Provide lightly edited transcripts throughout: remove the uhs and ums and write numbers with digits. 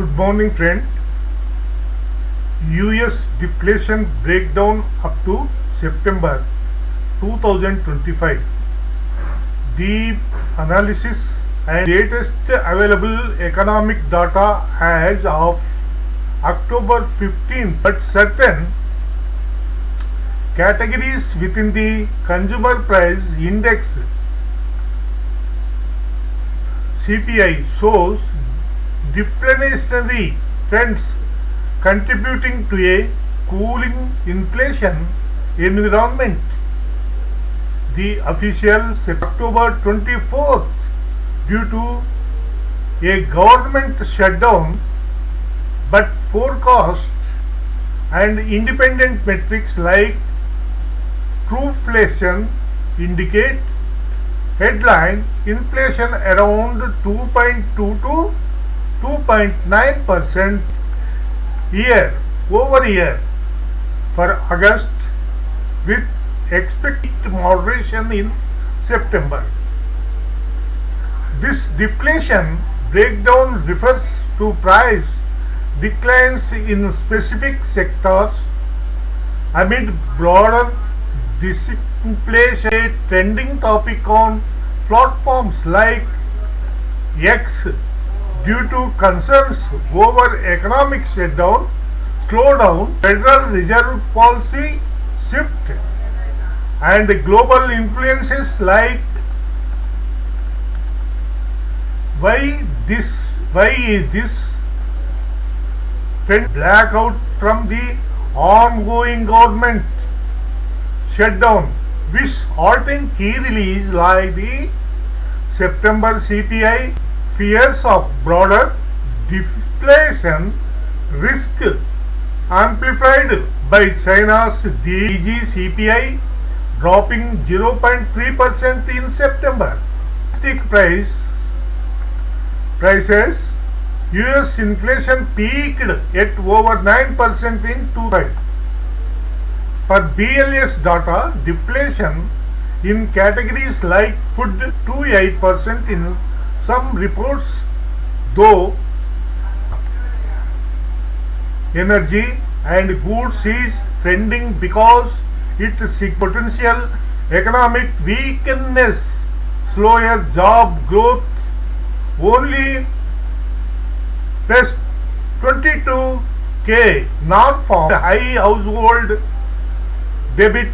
Good morning, friend. US deflation breakdown up to September 2025. Deep analysis and latest available economic data as of October 15, but certain categories within the consumer price index CPI shows deflationary trends contributing to a cooling inflation environment. The official October 24th due to a government shutdown, but forecasts and independent metrics like Truflation indicate headline inflation around 2.2 to 2.9% year over year for August, with expected moderation in September. This deflation breakdown refers to price declines in specific sectors amid broader disinflation, a trending topic on platforms like X due to concerns over economic slowdown, Federal Reserve policy shift, and global influences like why is this trend blackout from the ongoing government shutdown, which halting key release like the September CPI, fears of broader deflation risk amplified by China's DG CPI dropping 0.3% in September. Domestic prices, US inflation peaked at over 9% in 2005. For BLS data, deflation in categories like food to 8% in some reports, though energy and goods is trending because it seeks potential economic weakness, slower job growth, only plus 22K non-farm, high household debit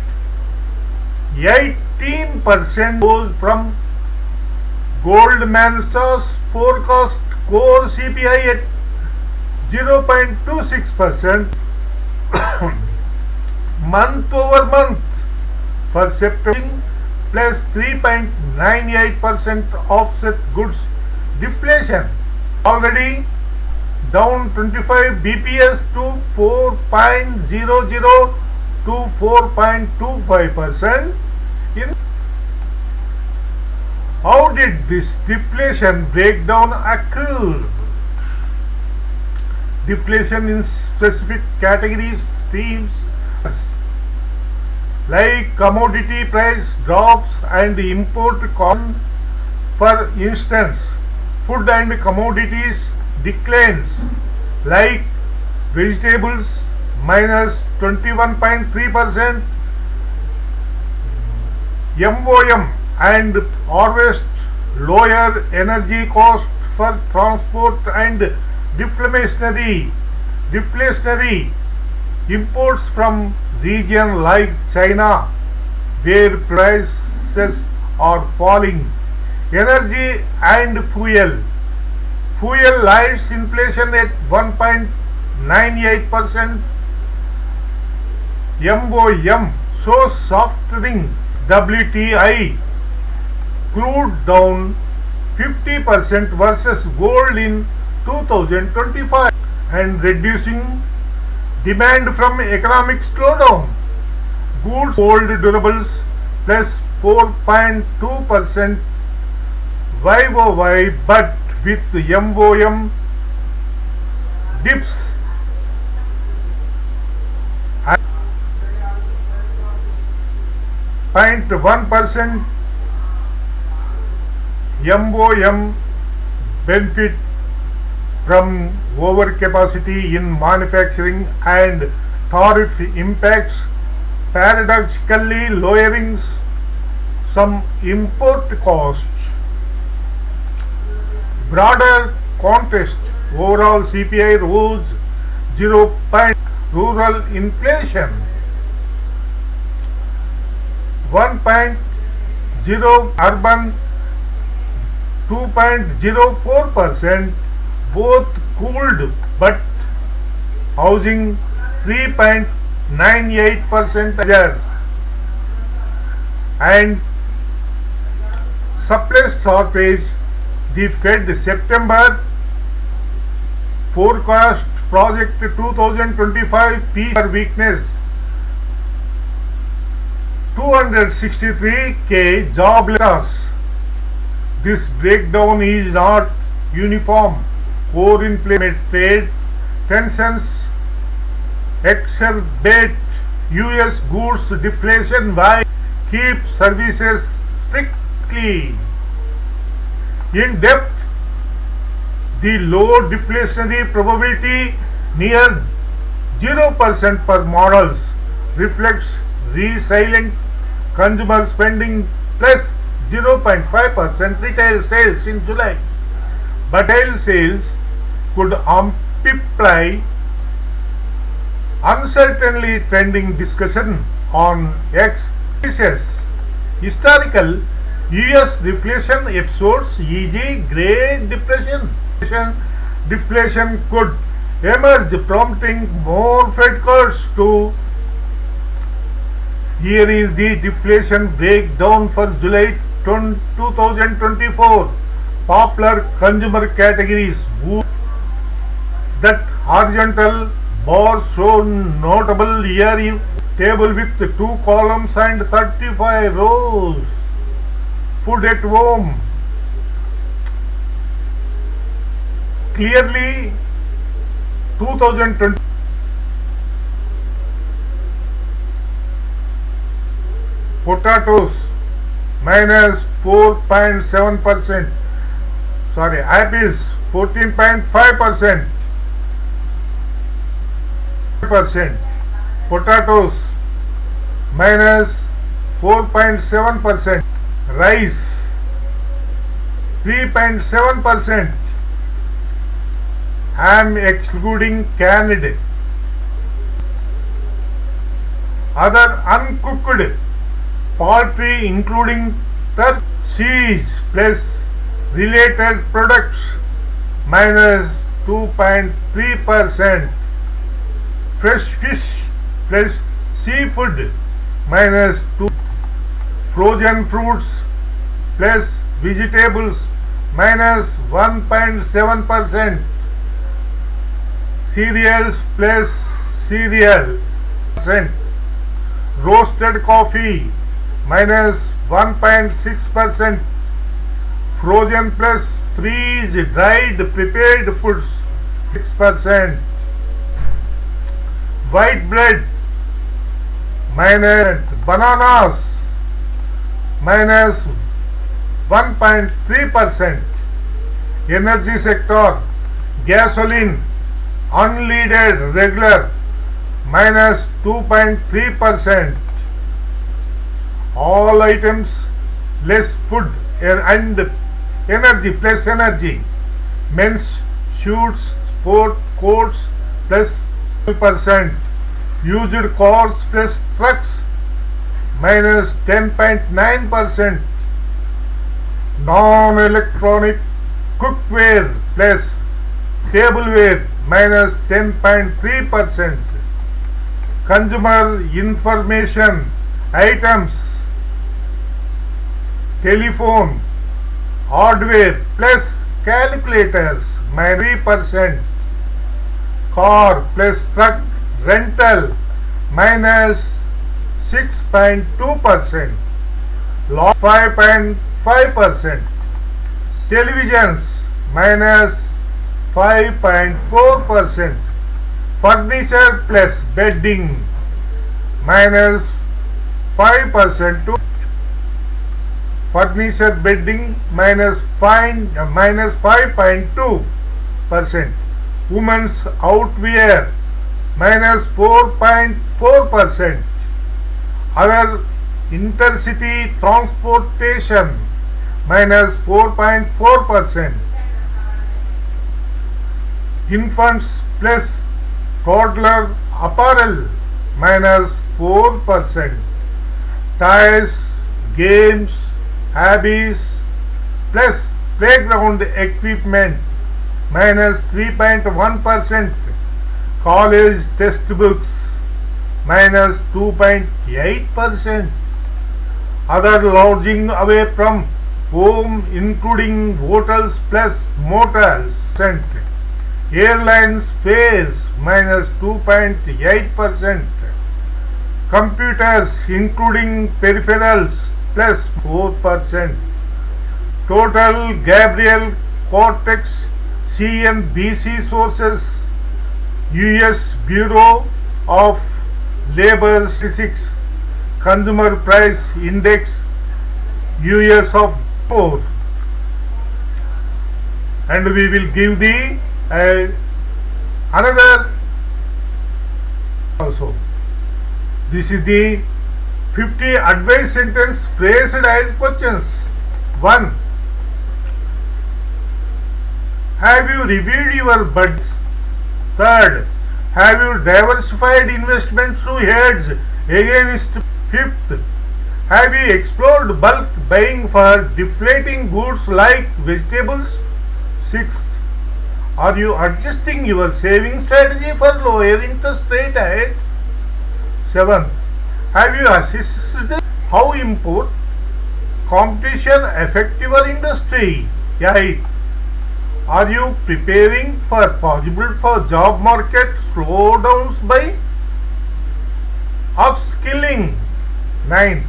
18% goes from Goldman Sachs forecast core CPI at 0.26% month over month for September plus 3.98% offset goods deflation, already down 25 BPS to 4.00 to 4.25%. How did this deflation breakdown occur? Deflation in specific categories streams like commodity price drops and import cost. For instance, food and commodities declines like vegetables minus 21.3%, MOM and harvest, lower energy cost for transport, and deflationary imports from regions like China where prices are falling. Energy and fuel lights inflation at 1.98%, MOM shows softening. WTI crude down 50% versus gold in 2025 and reducing demand from economic slowdown. Goods sold durables plus 4.2% YOY, but with MOM dips 0.1%, MOM benefit from overcapacity in manufacturing and tariff impacts, paradoxically lowering some import costs. Broader context, overall CPI rose 0. Rural inflation 1.0, urban 2.04%, both cooled, but housing 3.98%, and supply shortage. The Fed September forecast project 2025 PCE weakness 263k job loss. This breakdown is not uniform. Core inflation, trade tensions exacerbate US goods deflation while keep services strictly in depth. The low deflationary probability near 0% per models reflects resilient consumer spending plus 0.5% retail sales in July. But retail sales could amplify uncertainly trending discussion on X. Historical US deflation episodes, e.g. Great Depression. Deflation could emerge, prompting more Fed cuts to. Here is the deflation breakdown for July 2024. Popular consumer categories. That horizontal bar shows notable year table with 2 columns and 35 rows. Food at home. Clearly 2020 potatoes minus 4.7%, apples 14.5%, potatoes minus 4.7%, rice 3.7%, ham excluding canned, other uncooked poultry including turkey, cheese plus related products minus 2.3%, fresh fish plus seafood minus 2%, frozen fruits plus vegetables minus 1.7%, cereals plus cereal percent, roasted coffee minus 1.6%, frozen plus freeze dried prepared foods 6%, white bread minus, bananas minus 1.3%, energy sector, gasoline unleaded regular minus 2.3%, all items less food and energy plus energy, men's suits, sport coats plus 12%, used cars plus trucks minus 10.9%, non-electronic cookware plus tableware minus 10.3%, consumer information items, telephone, hardware plus calculators minus 3%, car plus truck rental minus 6.2%, law 5.5%, televisions minus 5.4%, furniture plus bedding minus 5% to furniture bedding minus 5.2, percent. Women's outwear minus 4.4%. Other intercity transportation minus 4.4%. Infants plus toddler apparel minus 4%. Toys, games, hobbies plus playground equipment minus 3.1%. College textbooks minus 2.8%. Other lodging away from home including hotels plus motels. Airlines fares minus 2.8%. Computers including peripherals plus 4%. Total Gabriel Cortex CNBC sources US Bureau of Labor Statistics Consumer Price Index US of 4, and we will give the another also. This is the 50 advice sentence phrased as questions. 1. Have you reviewed your budgets? Third, have you diversified investments to hedge against? Fifth, have you explored bulk buying for deflating goods like vegetables? Sixth, are you adjusting your saving strategy for lower interest rate ahead? Seventh, have you assessed how import competition affect your industry? Eighth, are you preparing for possible job market slowdowns by upskilling? 9th,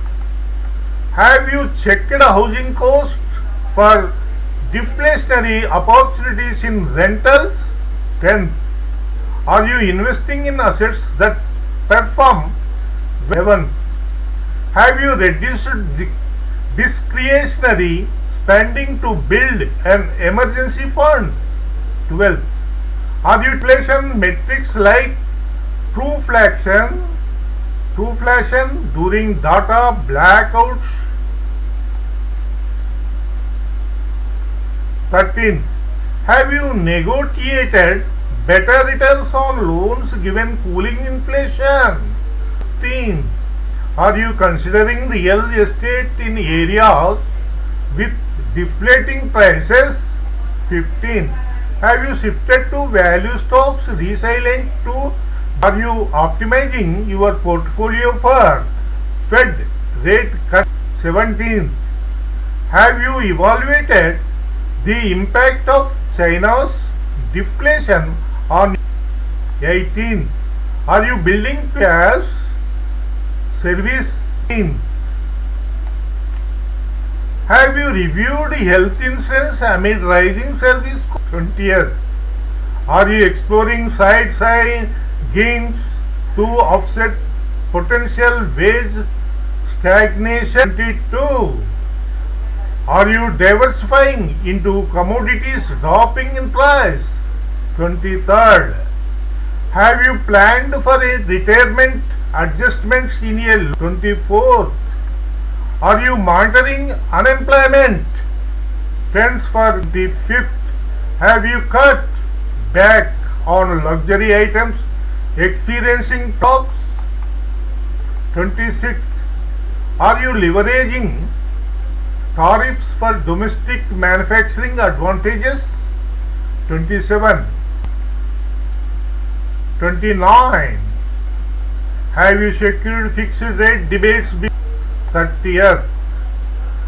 have you checked housing cost for deflationary opportunities in rentals? 10th, are you investing in assets that perform? 11th, have you reduced discretionary spending to build an emergency fund? 12th, are you inflation metrics like Truflation during data blackouts? 13th, have you negotiated better returns on loans given cooling inflation? 15th, are you considering real estate in areas with deflating prices? 15th, have you shifted to value stocks resilient to? Are you optimizing your portfolio for Fed rate cut? 17th, have you evaluated the impact of China's deflation on? 18th, are you building cash service? 18th, have you reviewed health insurance amid rising service? 20th, are you exploring side gains to offset potential wage stagnation? 22, are you diversifying into commodities dropping in price? 23rd, have you planned for a retirement adjustments in a 24th, are you monitoring unemployment trends? For the 5th, have you cut back on luxury items experiencing talks? 26th, are you leveraging tariffs for domestic manufacturing advantages? 27. 29. Have you secured fixed rate debates? 30th.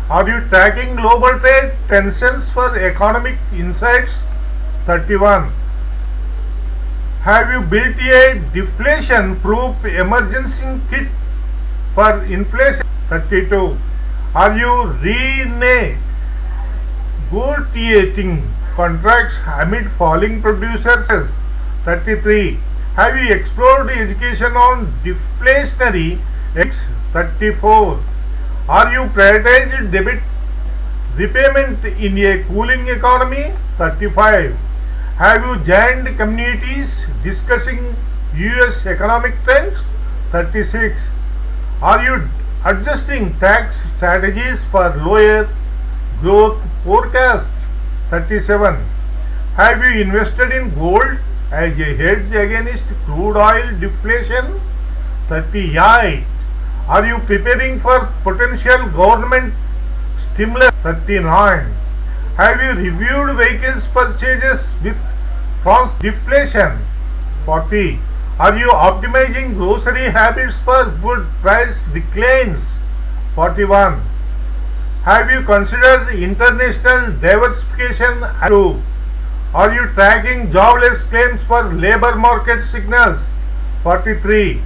Are you tracking global trade tensions for economic insights? 31. Have you built a deflation-proof emergency kit for inflation? 32. Are you renegotiating contracts amid falling producers? 33. Have you explored education on deflationary? 34. Are you prioritizing debt repayment in a cooling economy? 35. Have you joined communities discussing US economic trends? 36. Are you adjusting tax strategies for lower growth forecasts? 37. Have you invested in gold as a hedge against crude oil deflation? 38. Are you preparing for potential government stimulus? 39. Have you reviewed vehicles purchases with deflation? 40. Are you optimizing grocery habits for food price declines? 41. Have you considered international diversification? Are you tracking jobless claims for labor market signals? 43.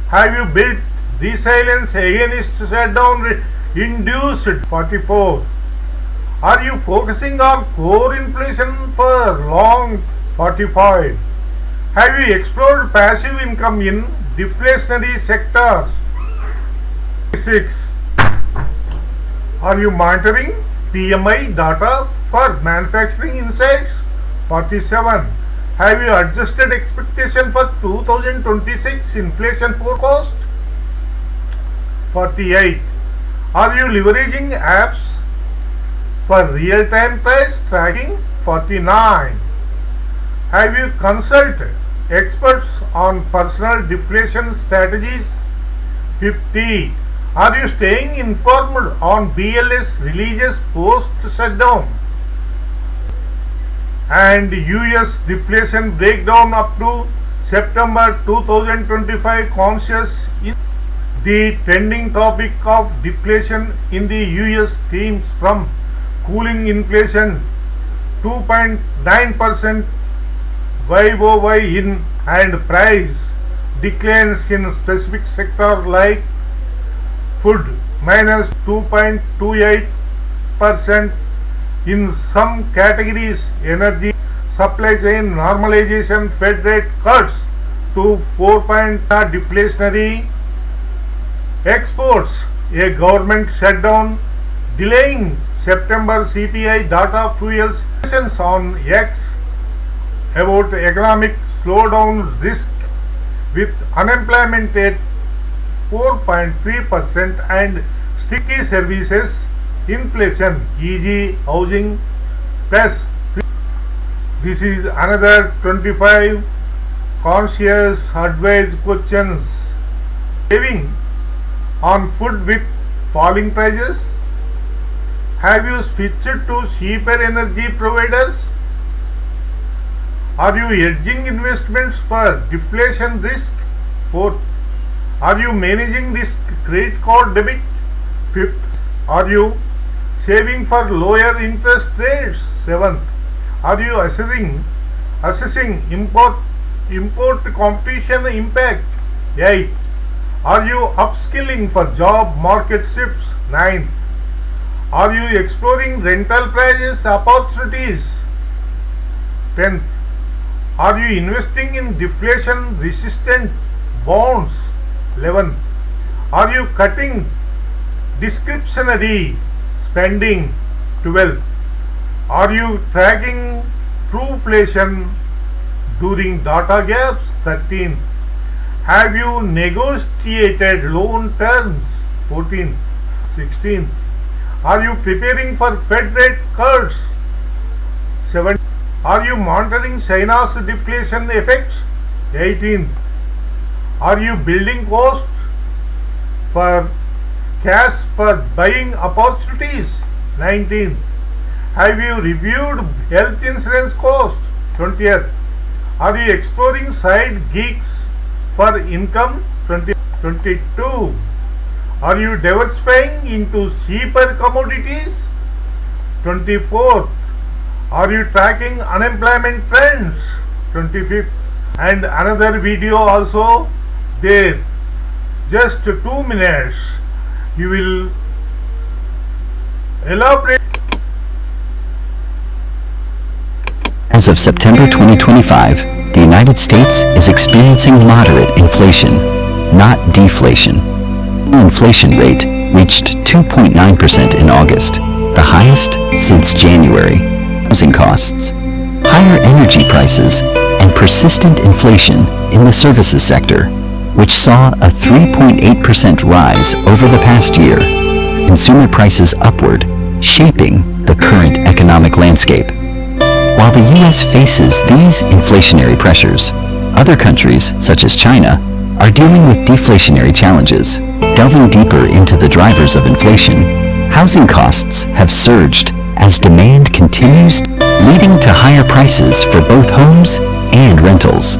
Have you built resilience against shutdown induced? 44. Are you focusing on core inflation for long? 45. Have you explored passive income in deflationary sectors? 46. Are you monitoring PMI data for manufacturing insights? 47. Have you adjusted expectation for 2026 inflation forecast? 48. Are you leveraging apps for real-time price tracking? 49. Have you consulted experts on personal deflation strategies? 50. Are you staying informed on BLS releases post-shutdown and US deflation breakdown up to September 2025 conscious in the trending topic of deflation in the US themes from cooling inflation 2.9% YoY in and price declines in specific sector like food minus 2.28%, in some categories energy, supply chain normalization, Fed rate cuts to 4% deflationary, exports, a government shutdown delaying September CPI data fuels on X about economic slowdown risk with unemployment at 4.3% and sticky services inflation, e.g. housing plus. This is another 25 conscious advice questions. Saving on food with falling prices. Have you switched to cheaper energy providers? Are you hedging investments for deflation risk? 4th. Are you managing risk credit card debit? 5th. Are you saving for lower interest rates? 7th. Are you assessing import competition impact? 8th. Are you upskilling for job market shifts? 9th. Are you exploring rental prices opportunities? 10th. Are you investing in deflation resistant bonds? 11th. Are you cutting discretionary spending? 12th. Are you tracking Truflation during data gaps? 13th. Have you negotiated loan terms? 14th. 16th. Are you preparing for Fed rate cuts? 17th. Are you monitoring China's deflation effects? 18th. Are you building costs for cash for buying opportunities? 19th. Have you reviewed health insurance cost? 20th. Are you exploring side gigs for income? 22. Are you diversifying into cheaper commodities? 24th. Are you tracking unemployment trends? 25th. And another video also there. Just 2 minutes. You will elaborate. As of September 2025, the United States is experiencing moderate inflation, not deflation. The inflation rate reached 2.9% in August, the highest since January. Housing costs. higher energy prices, and persistent inflation in the services sector, which saw a 3.8% rise over the past year, consumer prices upward, shaping the current economic landscape. While the U.S. faces these inflationary pressures, other countries, such as China, are dealing with deflationary challenges. Delving deeper into the drivers of inflation, housing costs have surged as demand continues, leading to higher prices for both homes and rentals.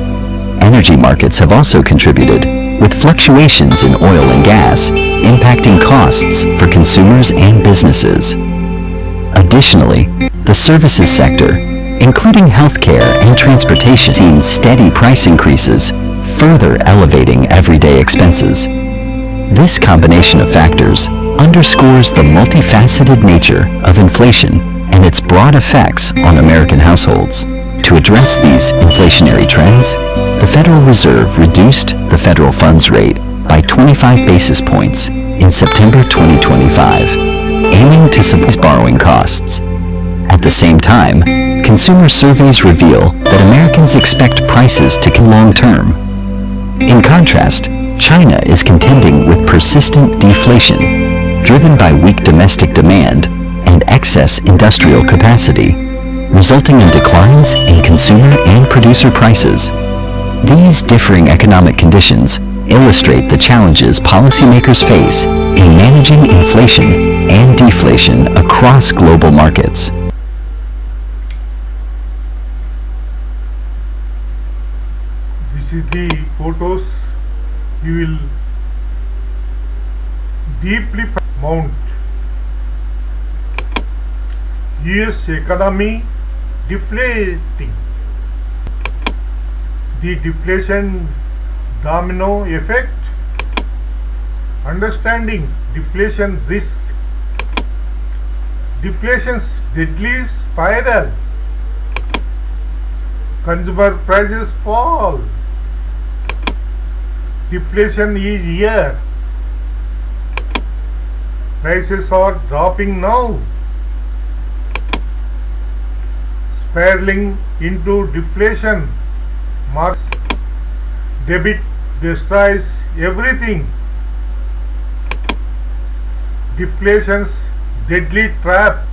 Energy markets have also contributed, with fluctuations in oil and gas impacting costs for consumers and businesses. Additionally, the services sector, including healthcare and transportation, seen steady price increases, further elevating everyday expenses. This combination of factors underscores the multifaceted nature of inflation and its broad effects on American households. To address these inflationary trends, the Federal Reserve reduced the federal funds rate by 25 basis points in September 2025, aiming to support borrowing costs. At the same time, consumer surveys reveal that Americans expect prices to continue long-term. In contrast, China is contending with persistent deflation, driven by weak domestic demand and excess industrial capacity, resulting in declines in consumer and producer prices. These differing economic conditions illustrate the challenges policymakers face in managing inflation and deflation across global markets. This is the photos you will deeply mount. US economy deflating. The deflation domino effect. Understanding deflation risk. Deflation's deadly spiral. Consumer prices fall. Deflation is here. Prices are dropping now. Spiraling into deflation. Marks debit destroys everything. Deflation's deadly trap.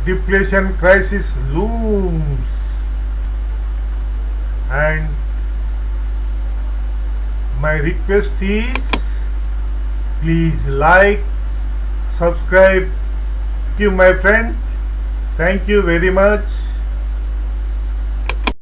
Deflation crisis looms. And my request is, please like, subscribe, give my friend. Thank you very much.